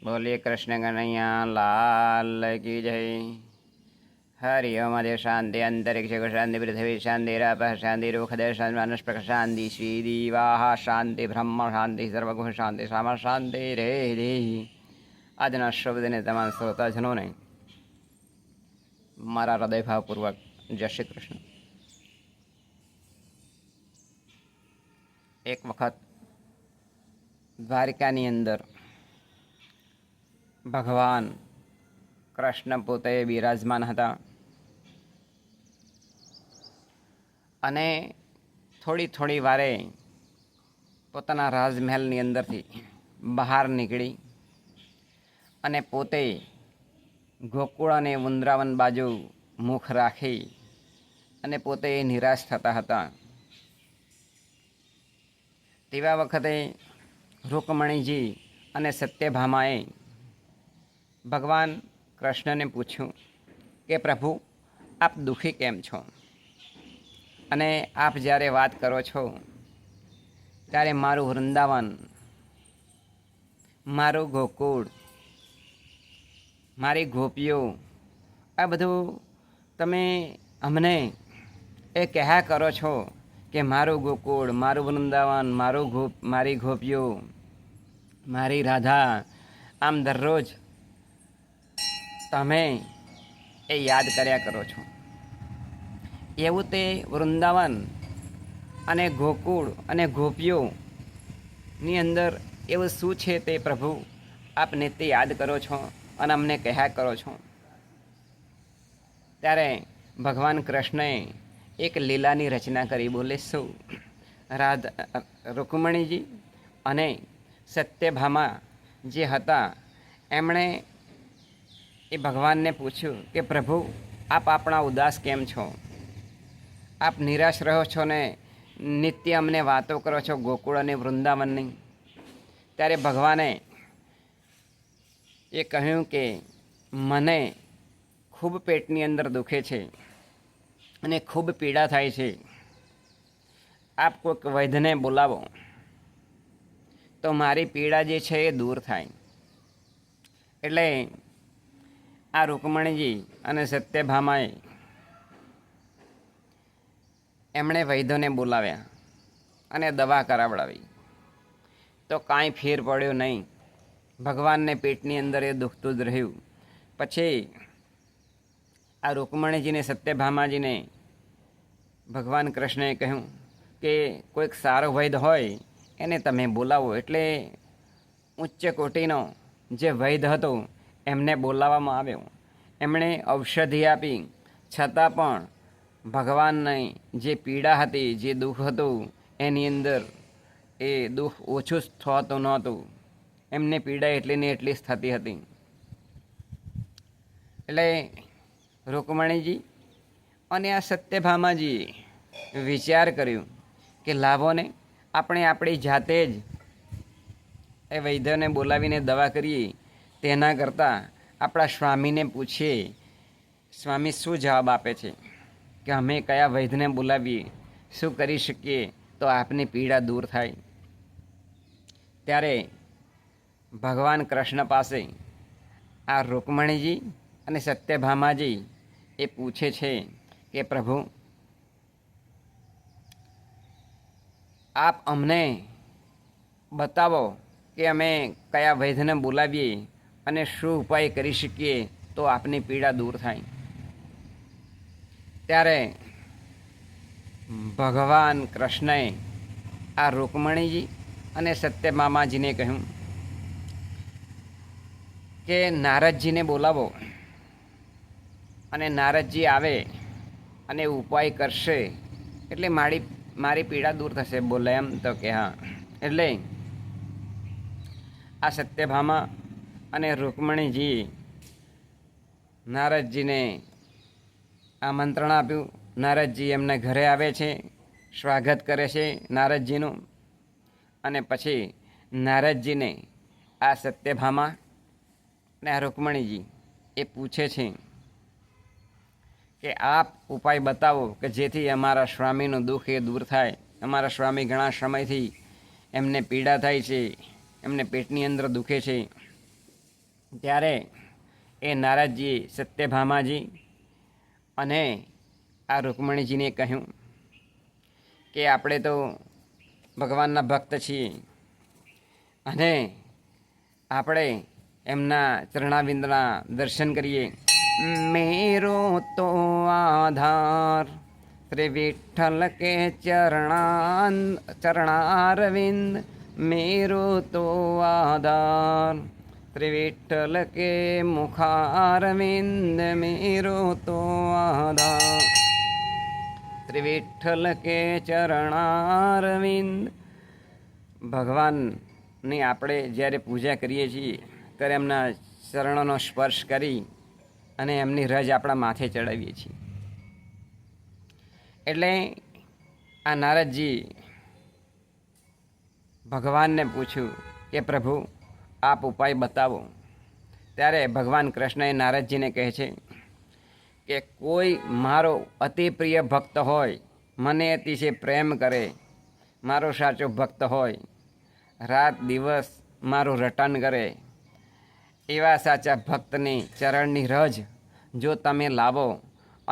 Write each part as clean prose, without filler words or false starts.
बोलिए कृष्ण कन्हैया लाल की जय। हरि ओम। आदि शांति अंतरिक्ष को शांति पृथ्वी शांति राप शांति रुखदय शांति वनस्पति शांति श्री दिवाह शांति ब्रह्म शांति सर्वगुण शांति साम शांति रे रे। આજના શુભ દિને તમામ શ્રોતાજનોને મારા હૃદયભાવપૂર્વક જય શ્રી કૃષ્ણ। એક વખત દ્વારિકાની અંદર ભગવાન કૃષ્ણ પોતે બિરાજમાન હતા અને થોડી થોડી વારે પોતાના રાજમહેલની અંદરથી બહાર નીકળી અને પોતે ગોકુળ અને વૃંદાવન બાજુ મુખ રાખી અને પોતે નિરાશ થતા હતા। તેવા વખતે રૂકમણીજી અને સત્યભામાએ ભગવાન કૃષ્ણને પૂછ્યું કે પ્રભુ આપ દુઃખી કેમ છો અને આપ જ્યારે વાત કરો છો ત્યારે મારું વૃંદાવન, મારું ગોકુળ, મારી ગોપીઓ આ બધું તમે અમને એ કહ્યા કરો છો કે મારું ગોકુળ, મારું વૃંદાવન, મારી ગોપીઓ, મારી રાધા, આમ દરરોજ તમે એ યાદ કર્યા કરો છો। એવું તે વૃંદાવન અને ગોકુળ અને ગોપીઓની અંદર એવું શું છે તે પ્રભુ આપ નિત્ય યાદ કરો છો અને અમને કહ્યા કરો છો। ત્યારે ભગવાન કૃષ્ણએ એક લીલાની રચના કરી। બોલે શું? રૂકમણીજી અને સત્યભામા જે હતા એમણે એ ભગવાનને પૂછ્યું કે પ્રભુ આપ આપણા ઉદાસ કેમ છો? આપ નિરાશ રહો છો ને નિત્ય અમને વાતો કરો છો ગોકુળ અને વૃંદાવનની। ત્યારે ભગવાને એ કહ્યું કે મને ખૂબ પેટની અંદર દુખે છે અને ખૂબ પીડા થાય છે, આપ કોઈક વૈદ્યને બોલાવો તો મારી પીડા જે છે એ દૂર થાય। એટલે આ રૂકમણીજી અને સત્યભામાએ એમણે વૈદ્યોને બોલાવ્યા અને દવા કરાવડાવી તો કાંઈ ફેર પડ્યો નહીં। ભગવાનને પેટની અંદર એ દુખતું જ રહ્યું। પછી આ રૂકમણીજીને સત્યભામાજીને ભગવાન કૃષ્ણએ કહ્યું કે કોઈક સારો વૈદ્ય હોય એને તમે બોલાવો। એટલે ઉચ્ચ કોટીનો જે વૈદ્ય હતો એમને બોલાવવામાં આવ્યો। એમણે ઔષધિ આપી છતાં પણ ભગવાનની જે પીડા હતી, જે દુઃખ હતું એની અંદર એ દુઃખ ઓછું થતું નહોતું। એમને પીડા એટલી ને એટલી જ થતી હતી। એટલે રૂકમણીજી અને આ સત્યભામાજીએ વિચાર કર્યું કે લાવોને આપણે આપણી જાતે જ એ વૈદ્યને બોલાવીને દવા કરીએ તેના કરતાં આપણા સ્વામીને પૂછીએ સ્વામી શું જવાબ આપે છે કે અમે કયા વૈદ્યને બોલાવીએ, શું કરી શકીએ તો આપની પીડા દૂર થાય। ત્યારે ભગવાન કૃષ્ણ પાસે આ રૂકમણીજી અને સત્યભામાજી એ પૂછે છે કે પ્રભુ આપ અમને બતાવો કે અમે કયા વૈદ્યને બોલાવીએ અને શું ઉપાય કરી શકીએ તો આપની પીડા દૂર થાય। ત્યારે ભગવાન કૃષ્ણએ આ રૂકમણીજી અને સત્યભામાજીને કહ્યું કે નારદજીને બોલાવો અને નારદજી આવે અને ઉપાય કરશે એટલે મારી પીડા દૂર થશે। બોલે એમ તો કે હા। એટલે આ સત્યભામા અને રૂકમણીજી નારદજીને આમંત્રણ આપ્યું। નારદજી એમના ઘરે આવે છે, સ્વાગત કરે છે નારદજીનું। અને પછી નારદજીને આ સત્યભામા અને આ રૂકમણીજી એ પૂછે છે કે આપ ઉપાય બતાવો કે જેથી અમારા સ્વામીનું દુઃખ એ દૂર થાય। અમારા સ્વામી ઘણા સમયથી એમને પીડા થાય છે, એમને પેટની અંદર દુખે છે। ત્યારે એ નારદજી સત્યભામાજી અને આ રૂકમણીજીને કહ્યું કે આપણે તો ભગવાનના ભક્ત છીએ અને આપણે એમના ચરણાવિંદના દર્શન કરીએ. મેરો તો આધાર શ્રી વિઠ્ઠલ કે ચરણારવિંદ, મેરો તો આધાર શ્રી વિઠ્ઠલ કે મુખારવિંદ, મેરો તો આધાર શ્રી વિઠ્ઠલ કે ચરણારવિંદ. ભગવાનની આપણે જ્યારે પૂજા કરીએ છીએ ત્યારે એમના ચરણોનો સ્પર્શ કરી અને એમની રજ આપણા માથે ચડાવીએ છીએ. એટલે આ નારદજી ભગવાનને પૂછ્યું કે પ્રભુ આપ ઉપાય બતાવો. ત્યારે ભગવાન કૃષ્ણએ નારદજીને કહે છે કે કોઈ મારો અતિ પ્રિય ભક્ત હોય, મને અતિશય પ્રેમ કરે, મારો સાચો ભક્ત હોય, રાત દિવસ મારું રટન કરે, એવા સાચા ભક્તની ચરણની રજ જો તમે લાવો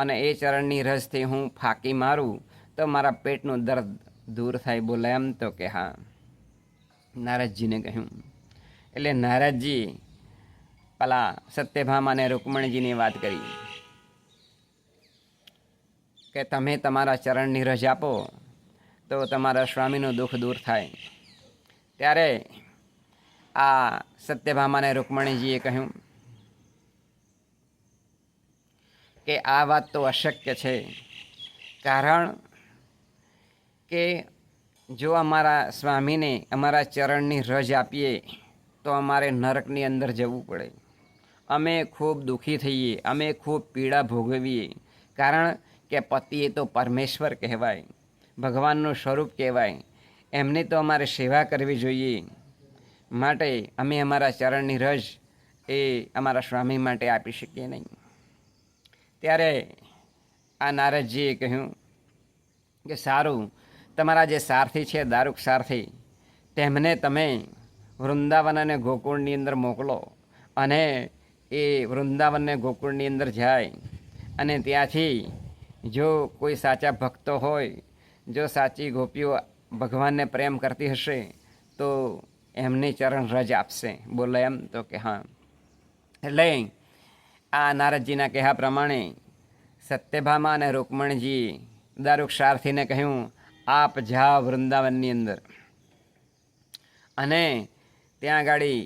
અને એ ચરણની રજથી હું ફાંકી મારું તો મારા પેટનું દર્દ દૂર થાય. બોલે એમ તો કે હા, નારદજીને કહ્યું. એટલે નારદજી પેલા સત્યભામા અને રૂકમણીજીની વાત કરી કે તમે તમારા ચરણની રજ આપો તો તમારા સ્વામીનું દુઃખ દૂર થાય. ત્યારે આ સત્યભામા અને રૂકમણીજીએ કહ્યું કે આ વાત તો અશક્ય છે, કારણ કે જો અમારા સ્વામીને અમારા ચરણની રજ આપીએ તો અમારે નરકની અંદર જવું પડે, અમે ખૂબ દુઃખી થઈએ, અમે ખૂબ પીડા ભોગવીએ. કારણ કે પતિ એ તો પરમેશ્વર કહેવાય, ભગવાનનું સ્વરૂપ કહેવાય, એમની તો અમારે સેવા કરવી જોઈએ. માટે અમે અમારા ચરણની રજ એ અમારા સ્વામી માટે આપી શકીએ નહીં. ત્યારે આ નારદજીએ કહ્યું કે સારું, તમારા જે સારથી છે દારૂક સારથી, તેમને તમે વૃંદાવન અને ગોકુળની અંદર મોકલો અને એ વૃંદાવન અને ગોકુળની અંદર જાય અને ત્યાંથી જો કોઈ સાચા ભક્તો હોય, જો સાચી ગોપીઓ ભગવાનને પ્રેમ કરતી હશે તો એમની ચરણ રજ આપશે. બોલે એમ તો કે હા. એટલે આ નારદજીના કહ્યા પ્રમાણે સત્યભામા અને રૂકમણીજી દારૂક સારથીને કહ્યું આપ જાઓ વૃંદાવનની અંદર અને ત્યાં ગાડી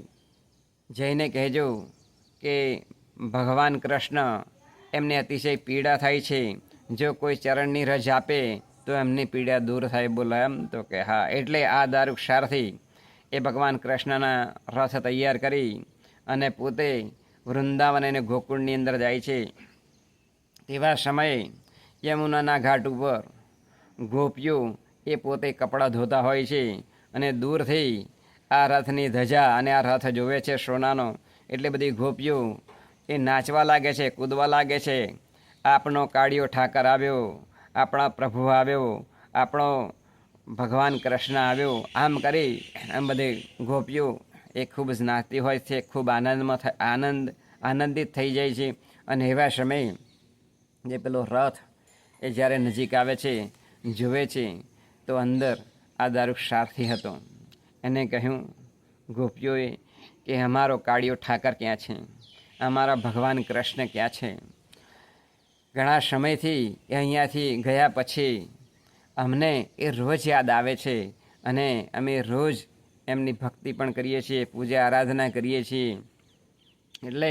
જઈને કહેજો કે ભગવાન કૃષ્ણ એમને અતિશય પીડા થાય છે, જો કોઈ ચરણની રજ આપે તો એમની પીડા દૂર થાય. બોલો એમ તો કે હા. એટલે આ દારૂક સારથી એ ભગવાન કૃષ્ણના રથ તૈયાર કરી અને પોતે વૃંદાવન અને ગોકુળની અંદર જાય છે. તેવા સમયે યમુનાના ઘાટ ઉપર ગોપીઓ એ પોતે કપડાં ધોતા હોય છે અને દૂરથી આ રથની ધજા અને આ રથ જોવે છે સોનાનો. એટલે બધી ગોપીઓ એ નાચવા લાગે છે, કૂદવા લાગે છે. આપણો કાળિયો ઠાકર આવ્યો, આપણા પ્રભુ આવ્યો, આપણો ભગવાન કૃષ્ણ આવ્યો, આમ કરી આમ બધી ગોપીઓ એ ખૂબ જ નાચતી હોય છે, ખૂબ આનંદિત થઈ જાય છે. અને એવા સમયે જે પેલો રથ એ જ્યારે નજીક આવે છે, જુએ છે તો અંદર આ દારૂક સારથી હતો. એને કહ્યું ગોપીઓએ કે અમારો કાળિયો ઠાકર ક્યાં છે, અમારા ભગવાન કૃષ્ણ ક્યાં છે? ઘણા સમયથી એ અહીંયાથી ગયા પછી અમને એ રોજ યાદ આવે છે અને અમે રોજ એમની ભક્તિ પણ કરીએ છીએ, પૂજા આરાધના કરીએ છીએ. એટલે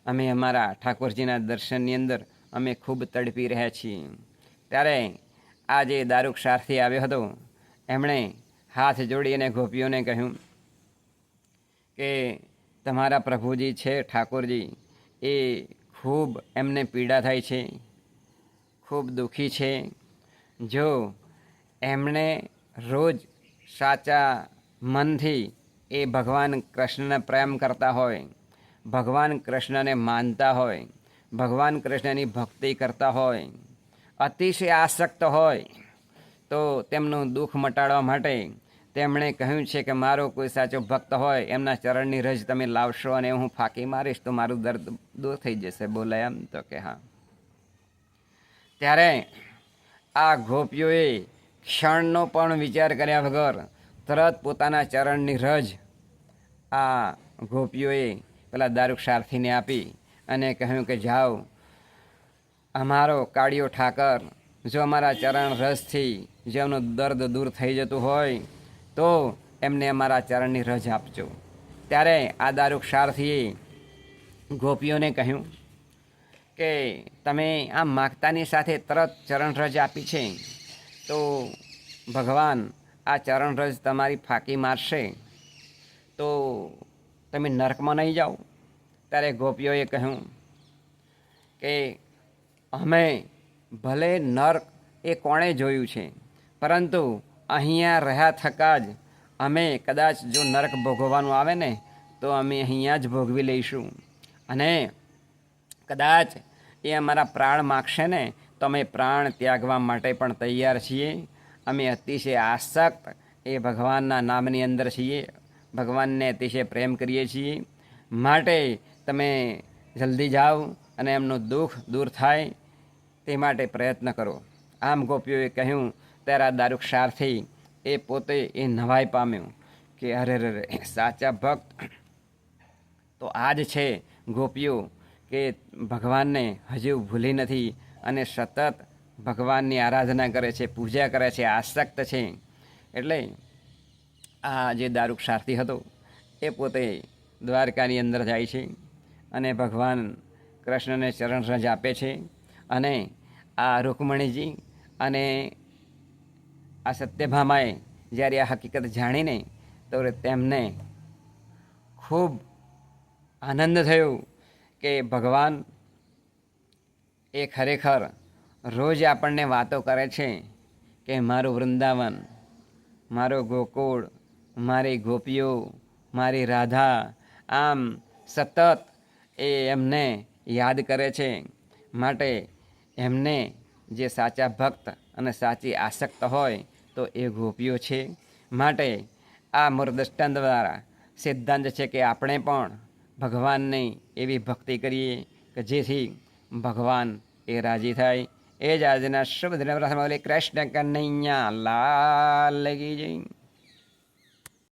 અમે અમારા ઠાકોરજીના દર્શનની અંદર અમે ખૂબ તડપી રહ્યા છીએ. ત્યારે આ જે દારૂક સારથી આવ્યો હતો એમણે હાથ જોડી અને ગોપીઓને કહ્યું કે તમારા પ્રભુજી છે ઠાકોરજી એ ખૂબ એમને પીડા થાય છે, ખૂબ દુઃખી છે. જો એમણે રોજ સાચા મનથી એ ભગવાન કૃષ્ણને પ્રેમ કરતા હોય, ભગવાન કૃષ્ણને માનતા હોય, ભગવાન કૃષ્ણની ભક્તિ કરતા હોય, અતિશય આસક્ત હોય તો તેમનું દુઃખ મટાડવા માટે તેમણે કહ્યું છે કે મારો કોઈ સાચો ભક્ત હોય એમના ચરણની રજ તમે લાવશો અને હું ફાંકી મારીશ તો મારું દર્દ દૂર થઈ જશે. બોલે એમ? તો કે હા. ત્યારે આ ગોપીઓએ ક્ષણનો પણ વિચાર કર્યા વગર તરત પોતાના ચરણની રજ આ ગોપીઓએ પેલા દારૂક સારથીને આપી અને કહ્યું કે જાઓ, અમારો કાળિયો ઠાકર જો અમારા ચરણ રસથી જેમનું દર્દ દૂર થઈ જતું હોય તો એમને અમારા ચરણની રજ આપજો. ત્યારે આ દારૂક સારથીએ ગોપીઓને કહ્યું કે તમે આમ માગતાની સાથે તરત ચરણ રજ આપી છે તો ભગવાન આ ચરણ રજ તમારી ફાંકી મારશે તો તમે નરકમાં નહીં જાઓ. ત્યારે ગોપીઓએ કહ્યું કે અમે ભલે નર્ક એ કોણે જોયું છે, પરંતુ અહીંયા રહ્યા થકા જ અમે કદાચ જો નર્ક ભોગવવાનું આવે ને તો અમે અહીંયા જ ભોગવી લઈશું. અને કદાચ એ અમારા પ્રાણ માગશે ને તો અમે પ્રાણ ત્યાગવા માટે પણ તૈયાર છીએ. અમે અતિશય આસક્ત એ ભગવાનના નામની અંદર છીએ, ભગવાનને અતિશય પ્રેમ કરીએ છીએ. માટે તમે જલ્દી જાઓ અને એમનું દુઃખ દૂર થાય તે માટે પ્રયત્ન કરો. આમ ગોપીઓએ કહ્યું. ત્યારે આ દારૂક સારથી એ પોતે એ નવાઈ પામ્યું કે અરે રે સાચા ભક્ત તો આ જ છે ગોપીઓ કે ભગવાનને હજુ ભૂલી નથી અને સતત ભગવાનની આરાધના કરે છે, પૂજા કરે છે, આસક્ત છે. એટલે આ જે દારૂક સારથી હતો એ પોતે દ્વારકાની અંદર જાય છે અને ભગવાન કૃષ્ણને ચરણ રજ આપે છે. અને આ રૂકમણીજી અને આ સત્યભામાએ જ્યારે આ હકીકત જાણીને તો તેમને ખૂબ આનંદ થયો કે ભગવાન એ ખરેખર રોજ આપણને વાતો કરે છે કે મારું વૃંદાવન, મારો ગોકુળ, મારી ગોપીઓ, મારી રાધા, આમ સતત એ એમને યાદ કરે છે. માટે એમને જે સાચા ભક્ત અને સાચી આસક્ત હોય તો એ ગોપીઓ છે. માટે આ મૂળ દૃષ્ટાંત દ્વારા સિદ્ધાંત છે કે આપણે પણ ભગવાનની એવી ભક્તિ કરીએ કે જેથી ભગવાન એ રાજી થાય. એ જ આજના શુભ દિન કૃષ્ણ કનૈયા લાલ કી જય.